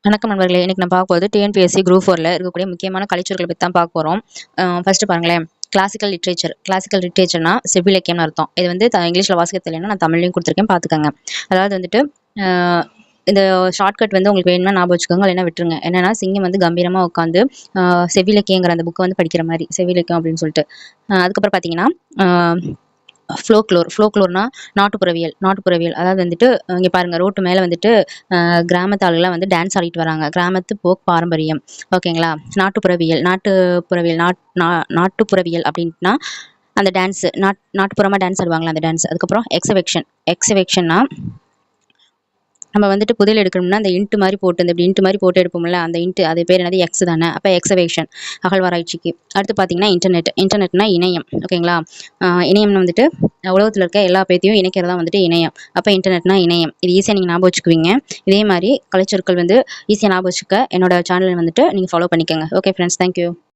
வணக்கம் நண்பர்களே. இன்னைக்கு நம்ம பார்க்க போகிறது டிஎன்பிஎஸ்சி குரூப் 4ல இருக்கக்கூடிய முக்கியமான கலைச்சொற்களை பற்றி தான் பார்க்க போகிறோம். ஃபர்ஸ்ட் பாருங்களேன். கிளாசிக்கல் லிட்ரேச்சர்னா செவ்விலக்கியம்னு அர்த்தம். இது வந்து இங்கிலீஷில் வாசிக்க தெரியலன்னா நான் தமிழ்லையும் கொடுத்துருக்கேன், பார்த்துக்கோங்க. அதாவது வந்துட்டு இந்த ஷார்ட்கட் வந்து உங்களுக்கு வேணும்னா ஞாபகம் வச்சுக்கோங்க, இல்லைன்னா விட்டுருங்க. என்னன்னா சிங்கம் வந்து கம்பீரமாக உட்காந்து செவ்விலக்கியங்கிற அந்த புக்கை வந்து படிக்கிற மாதிரி, செவ்விலக்கியம் அப்படின்னு சொல்லிட்டு. அதுக்கப்புறம் பார்த்தீங்கன்னா ஃப்ளோக்ளோர்னா நாட்டுப்புறவியல். அதாவது வந்துட்டு இங்கே பாருங்கள், ரோட்டு மேலே வந்துட்டு கிராமத்து ஆளுகளாம் வந்து டான்ஸ் ஆடிட்டு வராங்க. கிராமத்து போக் பாரம்பரியம். ஓகேங்களா. நாட்டுப்புறவியல் அப்படின்ட்டுனா அந்த டான்ஸு நாட்டுப்புறமாக டான்ஸ் ஆடுவாங்களா, அந்த டான்ஸ். அதுக்கப்புறம் எக்ஸவேக்ஷன்னா நம்ம வந்துட்டு புதையல் எடுக்கணும்னா அந்த இன்ட்டு மாதிரி போட்டு, இந்த இன்ட்டு மாதிரி போட்டு எடுப்போம்ல, அந்த இன்ட்டு அது பேர் என்னது, எக்ஸ் தானே. அப்போ எக்ஸவேஷன் அகழ்வாராய்ச்சிக்கு. அடுத்து பார்த்தீங்கன்னா இன்டர்நெட்னா இணையம். ஓகேங்களா. இணையம்னு வந்துட்டு உலகத்தில் இருக்க எல்லா பேத்தையும் இணைக்கிறதா வந்துட்டு இணையம். அப்போ இன்டர்நெட்னா இணையம். இது ஈஸியாக நீங்கள் ஞாபகம் வச்சுக்குவீங்க. இதே மாதிரி கலைச்சொற்கள் வந்து ஈஸியாக ஞாபகம் வச்சுக்க என்னோட சேனல் வந்துட்டு நீங்கள் ஃபாலோ பண்ணிக்கோங்க. Okay friends, thank you.